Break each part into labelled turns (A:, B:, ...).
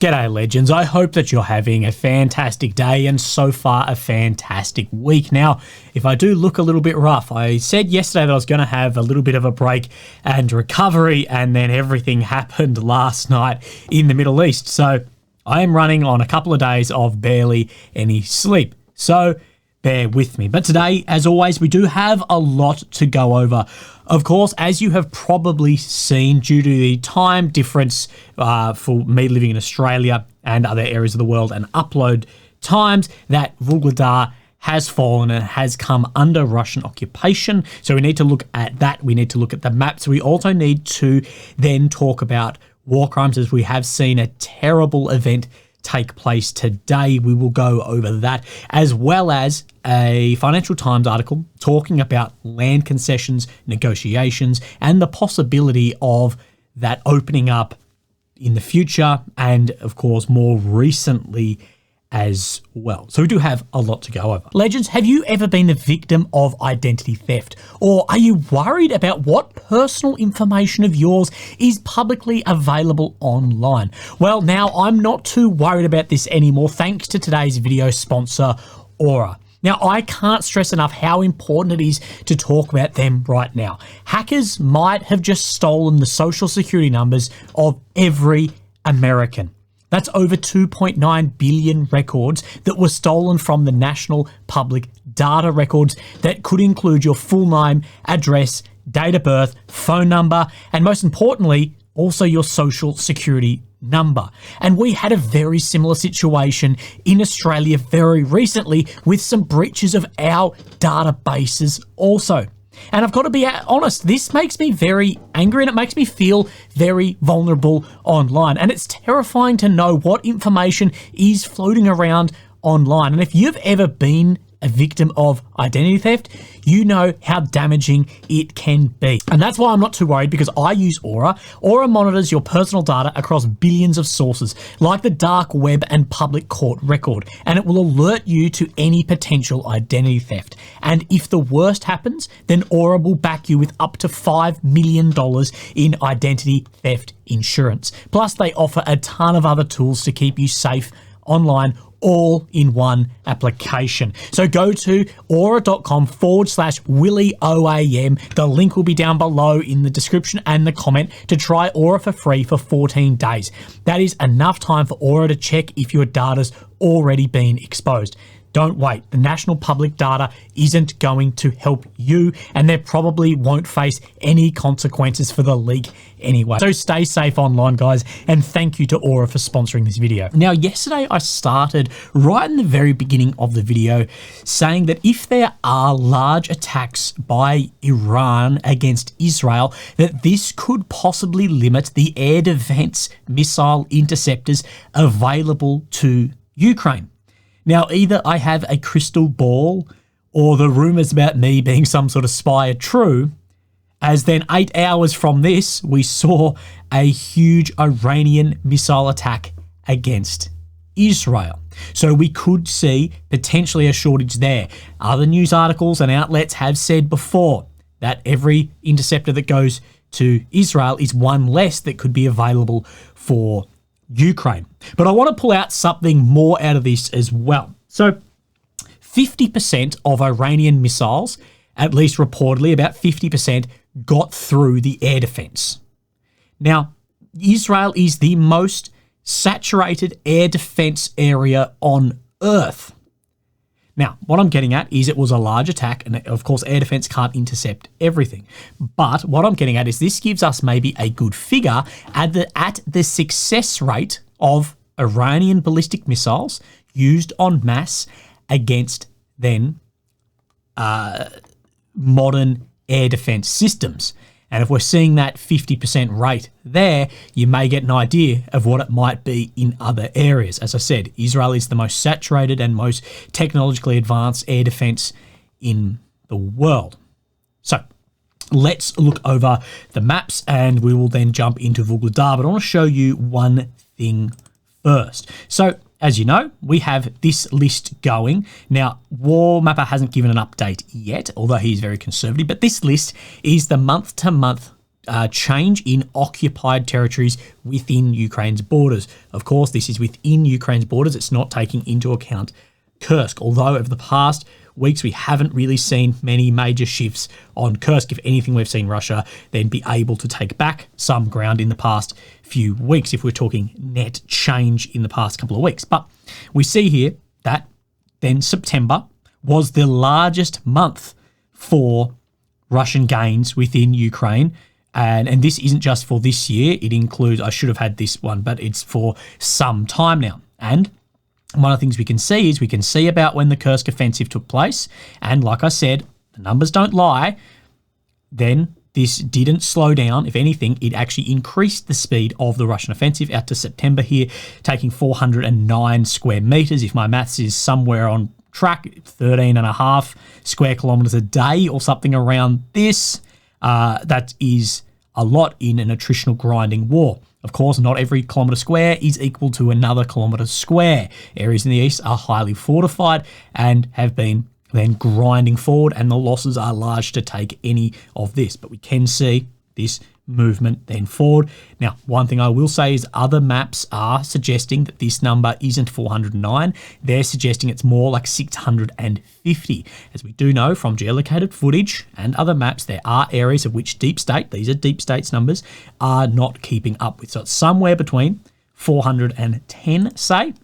A: G'day legends, I hope that you're having a fantastic day and so far a fantastic week. Now, if I do look a little bit rough, I said yesterday that I was going to have a little bit of a break and recovery, and then everything happened last night in the Middle East. So I am running on a couple of days of barely any sleep. So bear with me. But today, as always, we do have a lot to go over. Of course, as you have probably seen, due to the time difference for me living in Australia and other areas of the world and upload times, that Vuhledar has fallen and has come under Russian occupation. So we need to look at that. We need to look at the maps. We also need to then talk about war crimes, as we have seen a terrible event take place today. We will go over that, as well as a Financial Times article talking about land concessions, negotiations, and the possibility of that opening up in the future, and of course more recently as well. So we do have a lot to go over. Legends, have you ever been the victim of identity theft? Or are you worried about what personal information of yours is publicly available online? Well, now I'm not too worried about this anymore, thanks to today's video sponsor, Aura. Now, I can't stress enough how important it is to talk about them right now. Hackers might have just stolen the social security numbers of every American. That's over 2.9 billion records that were stolen from the National Public Data Records that could include your full name, address, date of birth, phone number, and most importantly, also your social security number. And we had a very similar situation in Australia very recently with some breaches of our databases also. And I've got to be honest, this makes me very angry and it makes me feel very vulnerable online. And it's terrifying to know what information is floating around online. And if you've ever been a victim of identity theft, you know how damaging it can be. And that's why I'm not too worried, because I use Aura. Aura monitors your personal data across billions of sources, like the dark web and public court record, and it will alert you to any potential identity theft. And if the worst happens, then Aura will back you with up to $5 million in identity theft insurance. Plus, they offer a ton of other tools to keep you safe online, all in one application. So go to aura.com/WillyOAM. The link will be down below in the description and the comment to try Aura for free for 14 days. That is enough time for Aura to check if your data's already been exposed. Don't wait. The National Public Data isn't going to help you, and they probably won't face any consequences for the leak anyway. So stay safe online, guys, and thank you to Aura for sponsoring this video. Now, yesterday I started right in the very beginning of the video saying that if there are large attacks by Iran against Israel, that this could possibly limit the air defense missile interceptors available to Ukraine. Now, either I have a crystal ball or the rumors about me being some sort of spy are true, as then 8 hours from this, we saw a huge Iranian missile attack against Israel. So we could see potentially a shortage there. Other news articles and outlets have said before that every interceptor that goes to Israel is one less that could be available for Ukraine. But I want to pull out something more out of this as well. So 50% of Iranian missiles, at least reportedly about 50%, got through the air defense. Now, Israel is the most saturated air defense area on Earth. Now, what I'm getting at is it was a large attack, and of course air defense can't intercept everything. But what I'm getting at is this gives us maybe a good figure at the success rate of Iranian ballistic missiles used en masse against then modern air defense systems. And if we're seeing that 50% rate there, you may get an idea of what it might be in other areas. As I said, Israel is the most saturated and most technologically advanced air defense in the world. So let's look over the maps and we will then jump into Vuhledar. But I want to show you one thing first. So as you know, we have this list going. Now, War Mapper hasn't given an update yet, although he's very conservative, but this list is the month-to-month change in occupied territories within Ukraine's borders. Of course, this is within Ukraine's borders. It's not taking into account Kursk, although over the past weeks we haven't really seen many major shifts on Kursk. If anything, we've seen Russia then be able to take back some ground in the past few weeks, if we're talking net change in the past couple of weeks. But we see here that then September was the largest month for Russian gains within Ukraine. And this isn't just for this year. It includes, I should have had this one, but it's for some time now. And one of the things we can see is we can see about when the Kursk offensive took place. And like I said, the numbers don't lie. Then this didn't slow down. If anything, it actually increased the speed of the Russian offensive out to September here, taking 409 square meters. If my maths is somewhere on track, 13.5 square kilometers a day or something around this. That is a lot in an attritional grinding war. Of course, not every kilometre square is equal to another kilometre square. Areas in the east are highly fortified and have been then grinding forward, and the losses are large to take any of this. But we can see this movement then forward. Now, one thing I will say is other maps are suggesting that this number isn't 409. They're suggesting it's more like 650. As we do know from geolocated footage and other maps, there are areas of which deep state, these are deep state's numbers, are not keeping up with. So it's somewhere between 410, say,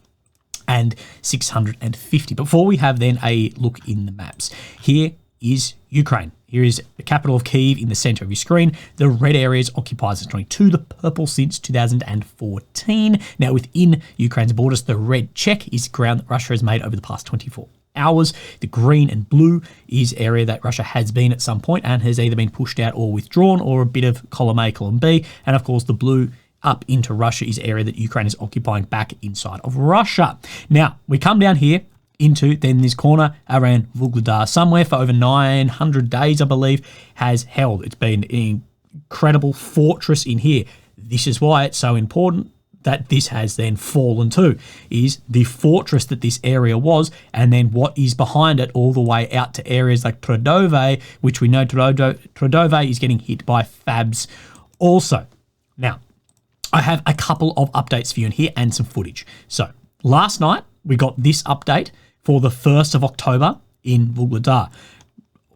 A: and 650. Before we have then a look in the maps, here is Ukraine. Here is the capital of Kyiv in the center of your screen. The red areas occupied since 22, the purple since 2014. Now within Ukraine's borders, the red check is ground that Russia has made over the past 24 hours. The green and blue is area that Russia has been at some point and has either been pushed out or withdrawn, or a bit of column A, column B. And of course the blue up into Russia is area that Ukraine is occupying back inside of Russia. Now we come down here into then this corner around Vuhledar, somewhere for over 900 days, I believe, has held. It's been an incredible fortress in here. This is why it's so important that this has then fallen too, is the fortress that this area was, and then what is behind it all the way out to areas like Trodove, which we know Trodove is getting hit by FABs also. Now, I have a couple of updates for you in here and some footage. So last night, we got this update for the 1st of October in Vuhledar,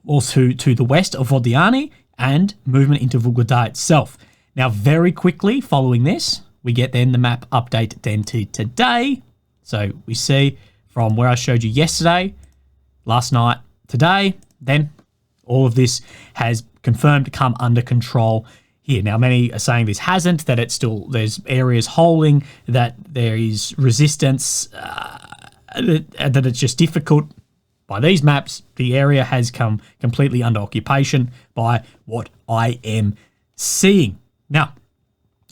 A: also to the west of Vodiane, and movement into Vuhledar itself. Now, very quickly following this, we get then the map update then to today. So we see from where I showed you yesterday, last night, today, then all of this has confirmed to come under control here. Now, many are saying this hasn't, that it's still, there's areas holding, that there is resistance, that it's just difficult. By these maps, the area has come completely under occupation by what I am seeing. Now,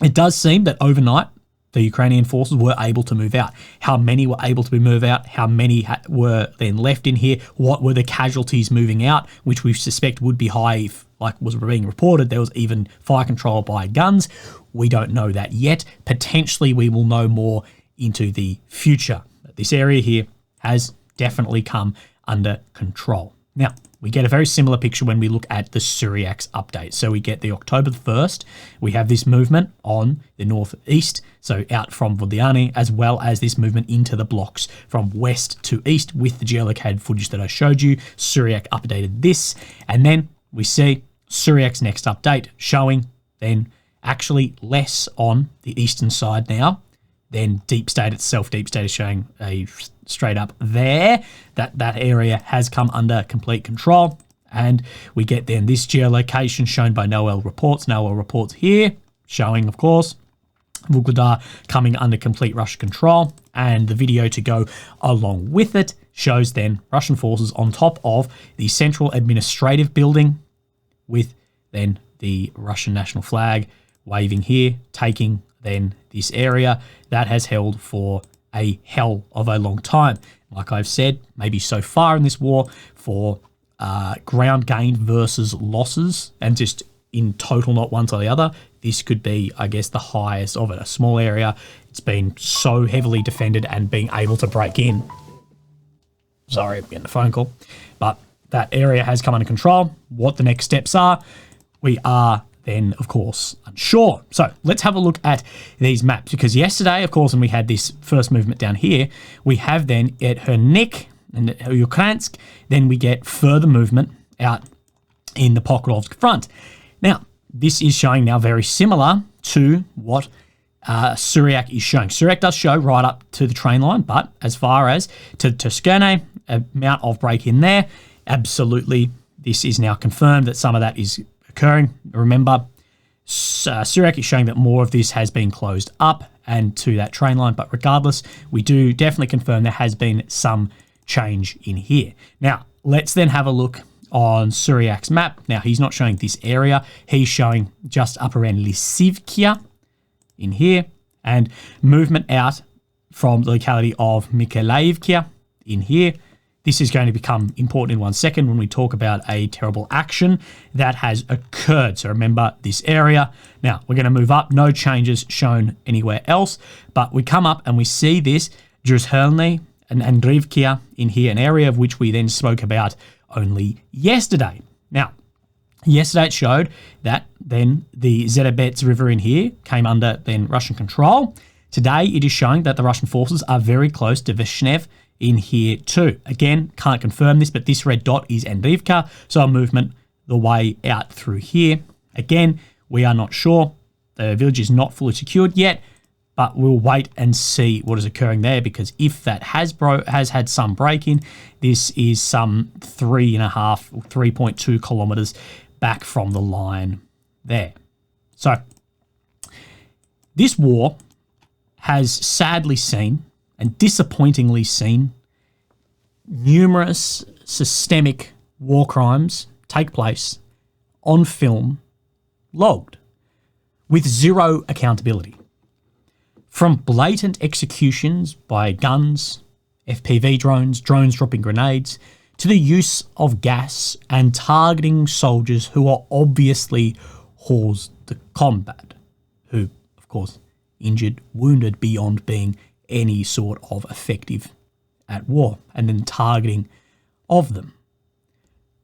A: it does seem that overnight, the Ukrainian forces were able to move out. How many were able to be moved out? How many were then left in here? What were the casualties moving out, which we suspect would be high if, like was being reported, there was even fire control by guns. We don't know that yet. Potentially, we will know more into the future. This area here has definitely come under control. Now, we get a very similar picture when we look at the Syriac's update. So we get the October 1st, we have this movement on the northeast, so out from Vodiane, as well as this movement into the blocks from west to east with the geolocated footage that I showed you. Syriac updated this, and then we see Syriac's next update showing then actually less on the eastern side now than Deep State itself. Deep State is showing a straight up there, that area has come under complete control. And we get then this geolocation shown by Noel reports. Noel reports here showing, of course, Vuhledar coming under complete Russian control. And the video to go along with it shows then Russian forces on top of the central administrative building with then the Russian national flag waving here, taking then this area that has held for a hell of a long time. Like I've said, maybe so far in this war, for ground gained versus losses, and just in total, not one or the other, this could be, I guess, the highest of it. A small area, it's been so heavily defended and being able to break in. Sorry, I'm getting a phone call. But that area has come under control. What the next steps are, we are then, of course, unsure. So let's have a look at these maps, because yesterday, of course, when we had this first movement down here, we have then at Hernik and at Ukrainsk, then we get further movement out in the Pokrovsk front. Now, this is showing now very similar to what Syriac is showing. Syriac does show right up to the train line, but as far as to Skerne, amount of break in there, absolutely, this is now confirmed that some of that is occurring. Remember, Syriac is showing that more of this has been closed up and to that train line, but regardless, we do definitely confirm there has been some change in here. Now, let's then have a look on Syriac's map. Now, he's not showing this area. He's showing just up around Lysivkia in here, and movement out from the locality of Mykolaiivka in here. This is going to become important in 1 second when we talk about a terrible action that has occurred. So remember this area. Now, we're going to move up. No changes shown anywhere else, but we come up and we see this Druzhelny and Andriivkia in here, an area of which we then spoke about only yesterday. Now, yesterday it showed that then the Zerebets River in here came under then Russian control. Today it is showing that the Russian forces are very close to Vishnev in here too. Again, can't confirm this, but this red dot is Andriivka, so a movement the way out through here. Again, we are not sure. The village is not fully secured yet, but we'll wait and see what is occurring there, because if that has had some break-in, this is some 3.5 or 3.2 kilometers back from the line there. So this war has sadly seen and disappointingly seen numerous systemic war crimes take place on film, logged, with zero accountability. From blatant executions by guns, FPV drones, drones dropping grenades, to the use of gas and targeting soldiers who are obviously hors de combat, who, of course, injured, wounded beyond being any sort of effective at war, and then targeting of them.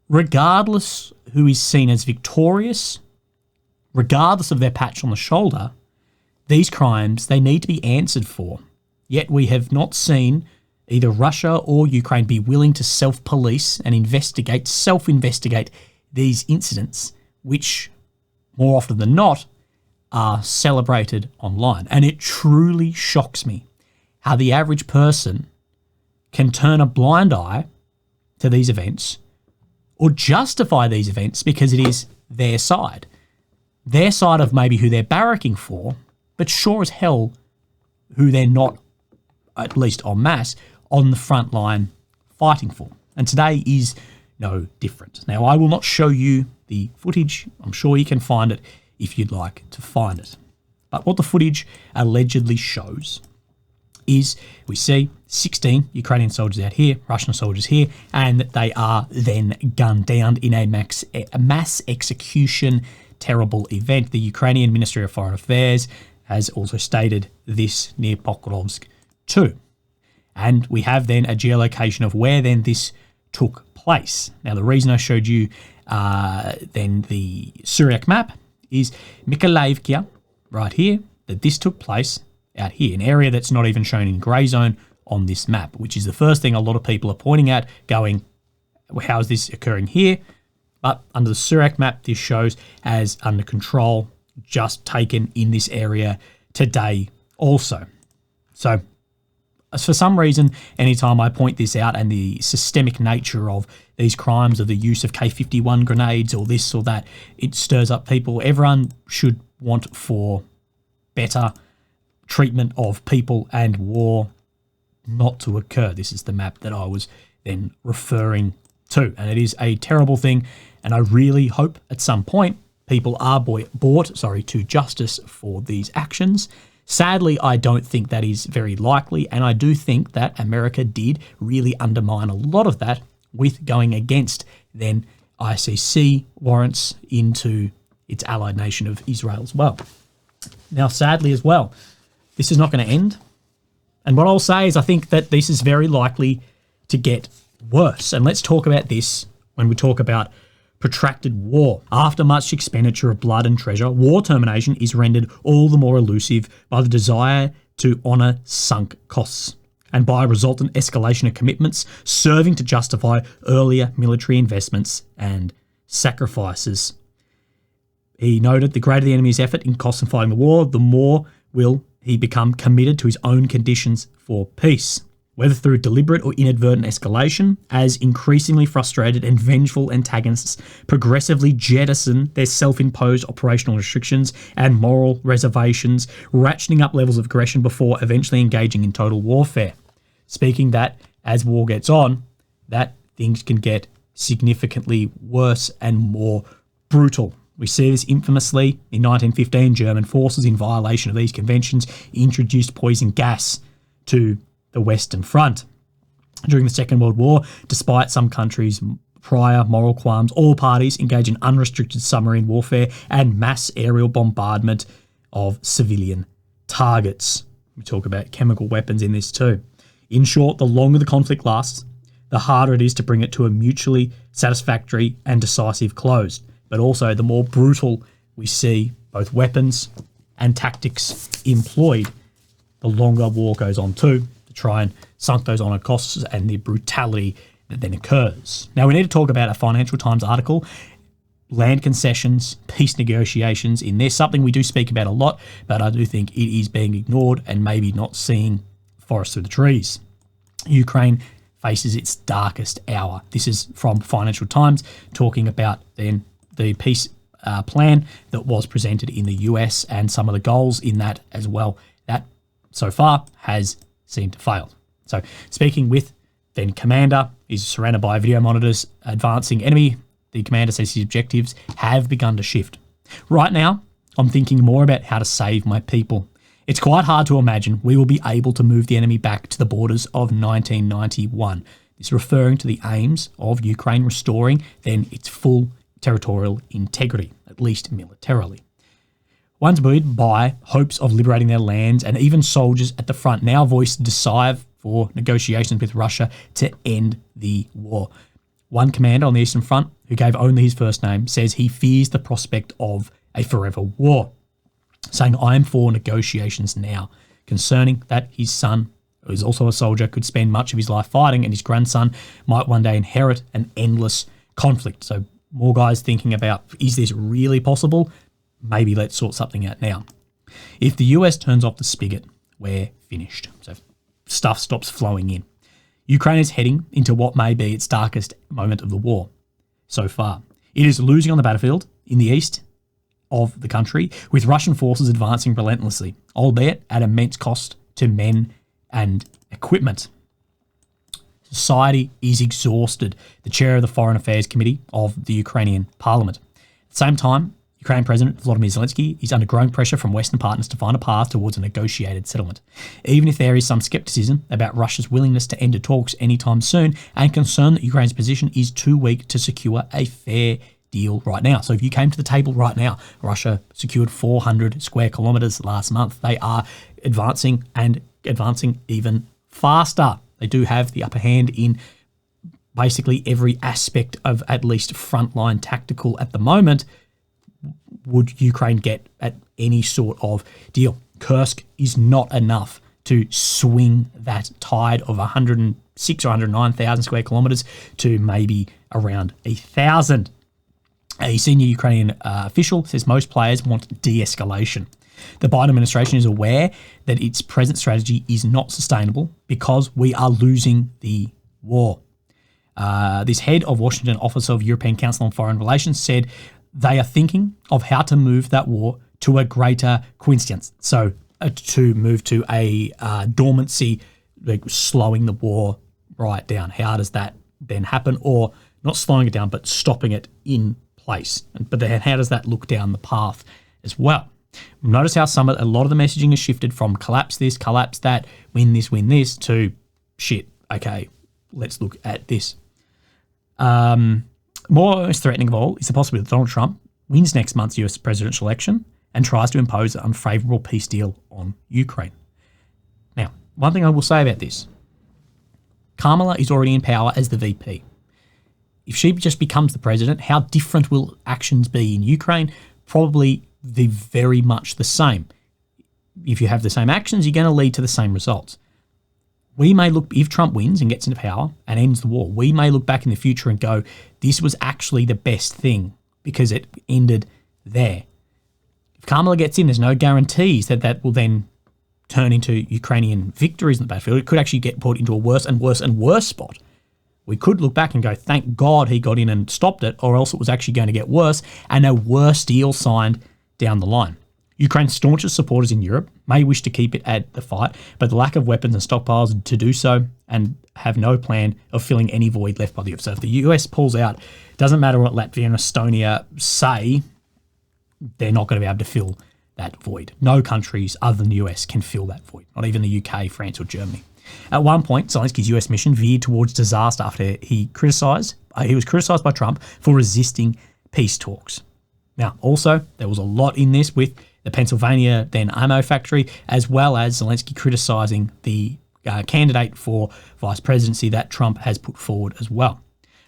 A: Regardless who is seen as victorious, regardless of their patch on the shoulder, these crimes, they need to be answered for. Yet we have not seen either Russia or Ukraine be willing to self-police and self-investigate these incidents, which more often than not are celebrated online. And it truly shocks me how the average person can turn a blind eye to these events or justify these events because it is their side of maybe who they're barracking for, but sure as hell who they're not, at least en masse, on the front line fighting for. And today is no different. Now, I will not show you the footage. I'm sure you can find it if you'd like to find it. But what the footage allegedly shows is we see 16 Ukrainian soldiers out here, Russian soldiers here, and they are then gunned down in a mass execution terrible event. The Ukrainian Ministry of Foreign Affairs has also stated this near Pokrovsk too. And we have then a geolocation of where then this took place. Now, the reason I showed you then the Syriac map is Mykolaiivka right here, that this took place out here, an area that's not even shown in grey zone on this map, which is the first thing a lot of people are pointing at, going, well, how is this occurring here? But under the Syriac map, this shows as under control, just taken in this area today also. So for some reason, anytime I point this out and the systemic nature of these crimes, of the use of K-51 grenades or this or that, it stirs up people. Everyone should want for better treatment of people and war not to occur. This is the map that I was then referring to, and it is a terrible thing, and I really hope at some point people are brought to justice for these actions. Sadly, I don't think that is very likely, and I do think that America did really undermine a lot of that with going against then ICC warrants into its allied nation of Israel as well. Now, sadly as well, this is not going to end. And what I'll say is I think that this is very likely to get worse. And let's talk about this when we talk about protracted war. After much expenditure of blood and treasure, war termination is rendered all the more elusive by the desire to honour sunk costs, and by a resultant escalation of commitments serving to justify earlier military investments and sacrifices. He noted the greater the enemy's effort in cost in fighting the war, the more will he become committed to his own conditions for peace. Whether through deliberate or inadvertent escalation, as increasingly frustrated and vengeful antagonists progressively jettison their self-imposed operational restrictions and moral reservations, ratcheting up levels of aggression before eventually engaging in total warfare. Speaking that, as war gets on, that things can get significantly worse and more brutal. We see this infamously in 1915. German forces, in violation of these conventions, introduced poison gas to the Western Front. During the Second World War, despite some countries' prior moral qualms, all parties engage in unrestricted submarine warfare and mass aerial bombardment of civilian targets. We talk about chemical weapons in this too. In short, the longer the conflict lasts, the harder it is to bring it to a mutually satisfactory and decisive close. But also, the more brutal we see both weapons and tactics employed, the longer war goes on too, to try and sunk those honour costs and the brutality that then occurs. Now, we need to talk about a Financial Times article, land concessions, peace negotiations in there, something we do speak about a lot, but I do think it is being ignored and maybe not seeing forest through the trees. Ukraine faces its darkest hour. This is from Financial Times, talking about then the peace plan that was presented in the US and some of the goals in that as well. That so far has seemed to fail. So speaking with then commander, he's surrounded by video monitors, advancing enemy. The commander says his objectives have begun to shift. Right now, I'm thinking more about how to save my people. It's quite hard to imagine we will be able to move the enemy back to the borders of 1991. This is referring to the aims of Ukraine restoring then its full territorial integrity, at least militarily. Ones buoyed by hopes of liberating their lands, and even soldiers at the front now voiced a desire for negotiations with Russia to end the war. One commander on the Eastern Front, who gave only his first name, says he fears the prospect of a forever war, saying, "I am for negotiations now," concerning that his son, who is also a soldier, could spend much of his life fighting, and his grandson might one day inherit an endless conflict. So more guys thinking about, is this really possible? Maybe let's sort something out now. If the US turns off the spigot, we're finished. So stuff stops flowing in. Ukraine is heading into what may be its darkest moment of the war so far. It is losing on the battlefield in the east of the country, with Russian forces advancing relentlessly, albeit at immense cost to men and equipment. Society is exhausted, the chair of the Foreign Affairs Committee of the Ukrainian Parliament. At the same time, Ukrainian President Volodymyr Zelensky is under growing pressure from Western partners to find a path towards a negotiated settlement, even if there is some scepticism about Russia's willingness to end the talks anytime soon, and concern that Ukraine's position is too weak to secure a fair deal right now. So if you came to the table right now, Russia secured 400 square kilometres last month. They are advancing and advancing even faster. They do have the upper hand in basically every aspect of at least frontline tactical at the moment. Would Ukraine get at any sort of deal? Kursk is not enough to swing that tide of 106 or 109,000 square kilometres to maybe around 1,000. A senior Ukrainian official says most players want de-escalation. The Biden administration is aware that its present strategy is not sustainable because we are losing the war. This head of Washington Office of European Council on Foreign Relations said they are thinking of how to move that war to a greater coincidence. So to move to a dormancy, like slowing the war right down. How does that then happen? Or not slowing it down, but stopping it in place. But then how does that look down the path as well? Notice how a lot of the messaging has shifted from collapse this, collapse that, win this, to shit, okay, let's look at this. Most threatening of all is the possibility that Donald Trump wins next month's US presidential election and tries to impose an unfavourable peace deal on Ukraine. Now, one thing I will say about this, Kamala is already in power as the VP. if she just becomes the president, how different will actions be in Ukraine? Probably very much the same. If you have the same actions, you're going to lead to the same results. We may look, if Trump wins and gets into power and ends the war, we may look back in the future and go, this was actually the best thing because it ended there. If Kamala gets in, there's no guarantees that that will then turn into Ukrainian victories in the battlefield. It could actually get put into a worse and worse and worse spot. We could look back and go, thank God he got in and stopped it, or else it was actually going to get worse and a worse deal signed down the line. Ukraine's staunchest supporters in Europe may wish to keep it at the fight, but the lack of weapons and stockpiles to do so and have no plan of filling any void left by the US. So if the US pulls out, doesn't matter what Latvia and Estonia say, they're not going to be able to fill that void. No countries other than the US can fill that void, not even the UK, France or Germany. At one point, Zelensky's US mission veered towards disaster after he was criticised by Trump for resisting peace talks. Now, also, there was a lot in this with the Pennsylvania then ammo factory, as well as Zelensky criticising the candidate for vice presidency that Trump has put forward as well.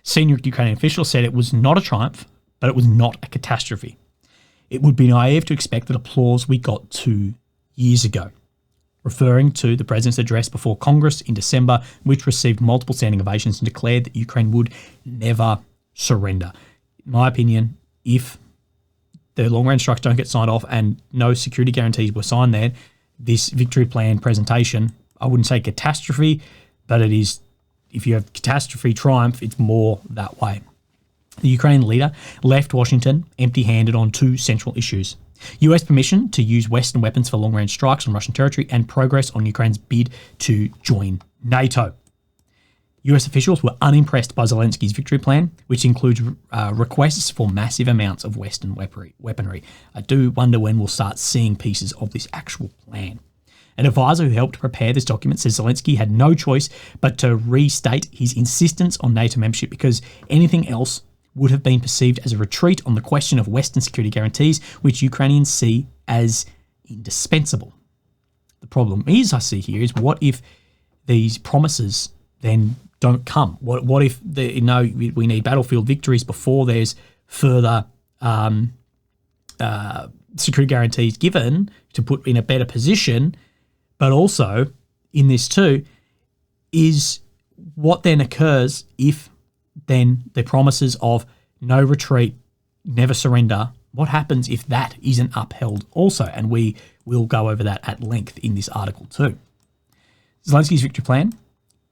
A: Senior Ukrainian officials said it was not a triumph, but it was not a catastrophe. It would be naive to expect the applause we got 2 years ago, referring to the president's address before Congress in December, which received multiple standing ovations and declared that Ukraine would never surrender. In my opinion, if the long-range strikes don't get signed off and no security guarantees were signed there, this victory plan presentation, I wouldn't say catastrophe, but it is, if you have catastrophe triumph, it's more that way. The Ukrainian leader left Washington empty-handed on 2 central issues: US permission to use Western weapons for long-range strikes on Russian territory and progress on Ukraine's bid to join NATO. US officials were unimpressed by Zelensky's victory plan, which includes requests for massive amounts of Western weaponry. I do wonder when we'll start seeing pieces of this actual plan. An advisor who helped prepare this document says Zelensky had no choice but to restate his insistence on NATO membership because anything else would have been perceived as a retreat on the question of Western security guarantees, which Ukrainians see as indispensable. The problem is, I see here, is what if these promises then don't come? What if we need battlefield victories before there's further security guarantees given to put in a better position? But also in this too is what then occurs if then the promises of no retreat, never surrender, what happens if that isn't upheld also? And we will go over that at length in this article too. Zelensky's victory plan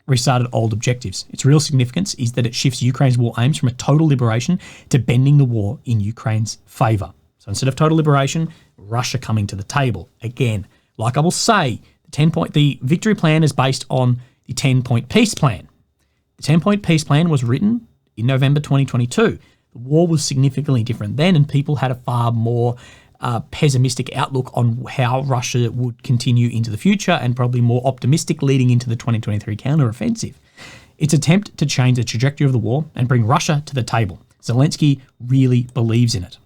A: restarted old objectives. Its real significance is that it shifts Ukraine's war aims from a total liberation to bending the war in Ukraine's favour. So instead of total liberation, Russia coming to the table. Again, like I will say, the victory plan is based on the 10-point peace plan. The 10-point peace plan was written in November 2022. The war was significantly different then, and people had a far more pessimistic outlook on how Russia would continue into the future, and probably more optimistic leading into the 2023 counteroffensive. Its attempt to change the trajectory of the war and bring Russia to the table. Zelensky really believes in it.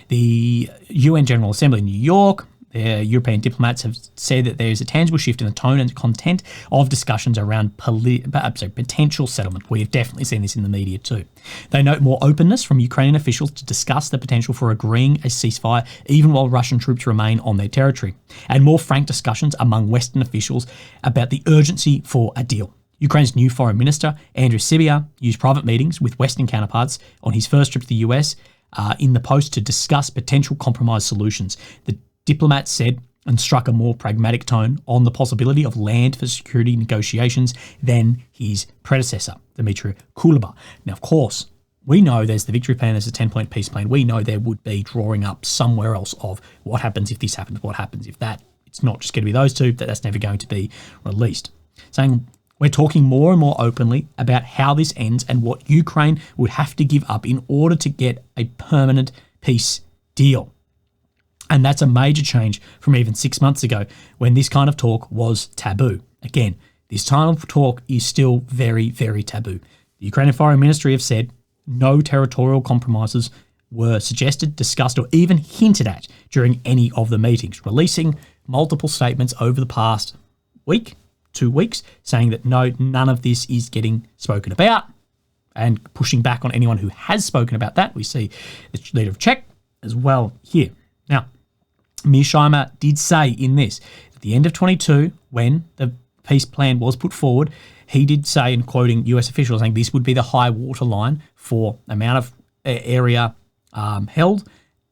A: The UN General Assembly in New York, their European diplomats have said that there is a tangible shift in the tone and content of discussions around potential settlement. We have definitely seen this in the media too. They note more openness from Ukrainian officials to discuss the potential for agreeing a ceasefire even while Russian troops remain on their territory, and more frank discussions among Western officials about the urgency for a deal. Ukraine's new foreign minister, Andriy Sybiha, used private meetings with Western counterparts on his first trip to the US in the post to discuss potential compromise solutions. The diplomat said and struck a more pragmatic tone on the possibility of land for security negotiations than his predecessor, Dmitry Kuleba. Now, of course, we know there's the victory plan, there's a 10-point peace plan. We know there would be drawing up somewhere else of what happens if this happens, what happens if that. It's not just going to be those two, that's never going to be released. Saying we're talking more and more openly about how this ends and what Ukraine would have to give up in order to get a permanent peace deal. And that's a major change from even 6 months ago when this kind of talk was taboo. Again, this kind of talk is still very, very taboo. The Ukrainian Foreign Ministry have said no territorial compromises were suggested, discussed, or even hinted at during any of the meetings, releasing multiple statements over the past week, 2 weeks, saying that no, none of this is getting spoken about. and pushing back on anyone who has spoken about that. We see the leader of Czech as well here. Now, Mearsheimer did say in this, at the end of 22, when the peace plan was put forward, he did say, and quoting US officials, saying this would be the high water line for amount of area held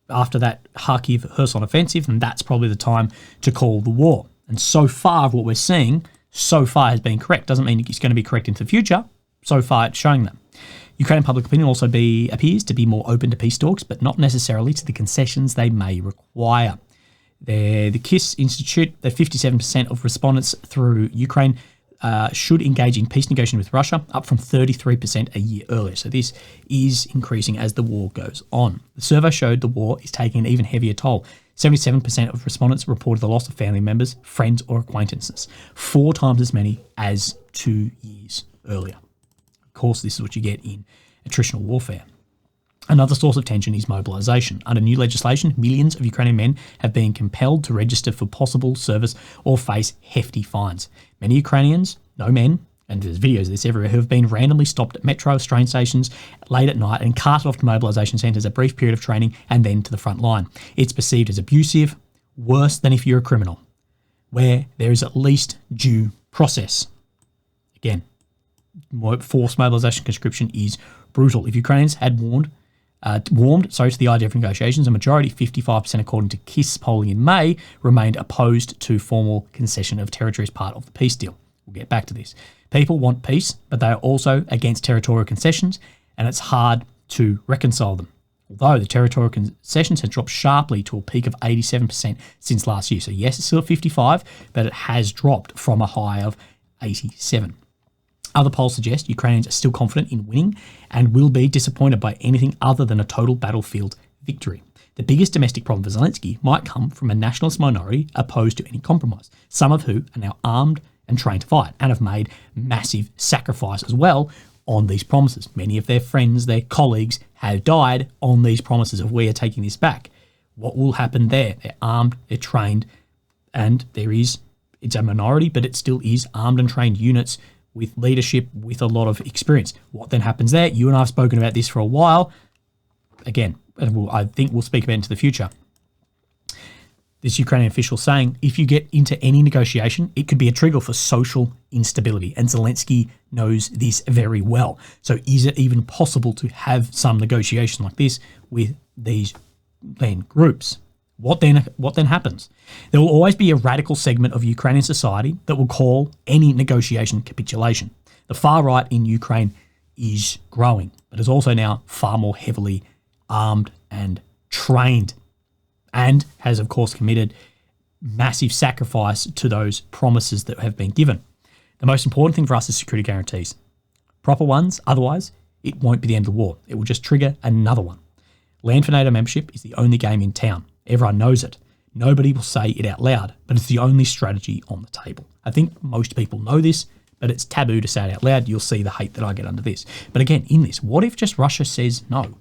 A: after that Kharkiv-Kherson offensive, and that's probably the time to call the war. And so far, what we're seeing so far has been correct. Doesn't mean it's going to be correct into the future. So far, it's showing that. Ukrainian public opinion also appears to be more open to peace talks, but not necessarily to the concessions they may require. The KISS Institute, that 57% of respondents through Ukraine should engage in peace negotiations with Russia, up from 33% a year earlier. So this is increasing as the war goes on. The survey showed the war is taking an even heavier toll. 77% of respondents reported the loss of family members, friends or acquaintances, 4 times as many as 2 years earlier. Of course, this is what you get in attritional warfare. Another source of tension is mobilisation. Under new legislation, millions of Ukrainian men have been compelled to register for possible service or face hefty fines. Many Ukrainians, no men, and there's videos of this everywhere, who have been randomly stopped at metro train stations late at night and carted off to mobilisation centres, a brief period of training, and then to the front line. It's perceived as abusive, worse than if you're a criminal, where there is at least due process. Again, forced mobilisation conscription is brutal. If Ukrainians had warmed to the idea of negotiations, a majority, 55% according to KISS polling in May, remained opposed to formal concession of territory as part of the peace deal. We'll get back to this. People want peace, but they are also against territorial concessions, and it's hard to reconcile them. Although the territorial concessions have dropped sharply to a peak of 87% since last year. So yes, it's still at 55, but it has dropped from a high of 87. Other polls suggest Ukrainians are still confident in winning and will be disappointed by anything other than a total battlefield victory. The biggest domestic problem for Zelensky might come from a nationalist minority opposed to any compromise, some of who are now armed and trained to fight and have made massive sacrifice as well on these promises. Many of their friends, their colleagues have died on these promises of we are taking this back. What will happen there? They're armed, they're trained, and it's a minority, but it still is armed and trained units with leadership, with a lot of experience. What then happens there? You and I have spoken about this for a while. Again, and I think we'll speak about it into the future. This Ukrainian official saying, if you get into any negotiation, it could be a trigger for social instability. And Zelensky knows this very well. So is it even possible to have some negotiation like this with these then groups? What then happens? There will always be a radical segment of Ukrainian society that will call any negotiation capitulation. The far right in Ukraine is growing, but is also now far more heavily armed and trained, and has, of course, committed massive sacrifice to those promises that have been given. The most important thing for us is security guarantees. Proper ones, otherwise, it won't be the end of the war. It will just trigger another one. Land for NATO membership is the only game in town. Everyone knows it. Nobody will say it out loud, but it's the only strategy on the table. I think most people know this, but it's taboo to say it out loud. You'll see the hate that I get under this. But again, in this, what if just Russia says no?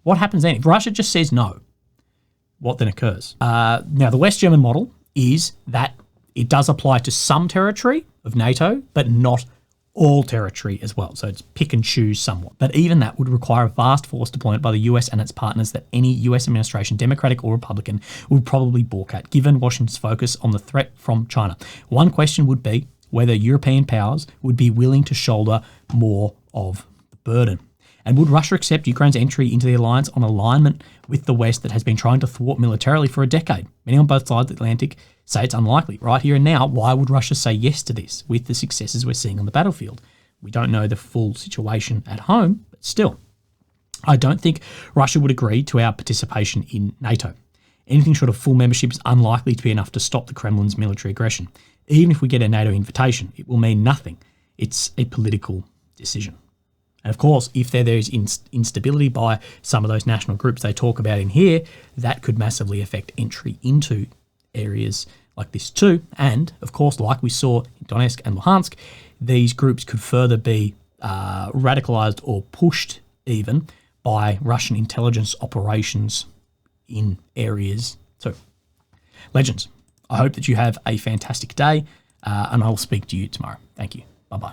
A: What happens then? If Russia just says no, what then occurs? Now, the West German model is that it does apply to some territory of NATO, but not all territory as well. So it's pick and choose somewhat. But even that would require a vast force deployment by the US and its partners that any US administration, Democratic or Republican, would probably balk at, given Washington's focus on the threat from China. One question would be whether European powers would be willing to shoulder more of the burden. And would Russia accept Ukraine's entry into the alliance on alignment with the West that has been trying to thwart militarily for a decade? Many on both sides of the Atlantic say it's unlikely. Right here and now, why would Russia say yes to this with the successes we're seeing on the battlefield? We don't know the full situation at home, but still. I don't think Russia would agree to our participation in NATO. Anything short of full membership is unlikely to be enough to stop the Kremlin's military aggression. Even if we get a NATO invitation, it will mean nothing. It's a political decision. And of course, if there is instability by some of those national groups they talk about in here, that could massively affect entry into areas like this too. And of course, like we saw in Donetsk and Luhansk, these groups could further be radicalized or pushed even by Russian intelligence operations in areas too. Legends, I hope that you have a fantastic day, and I will speak to you tomorrow. Thank you. Bye-bye.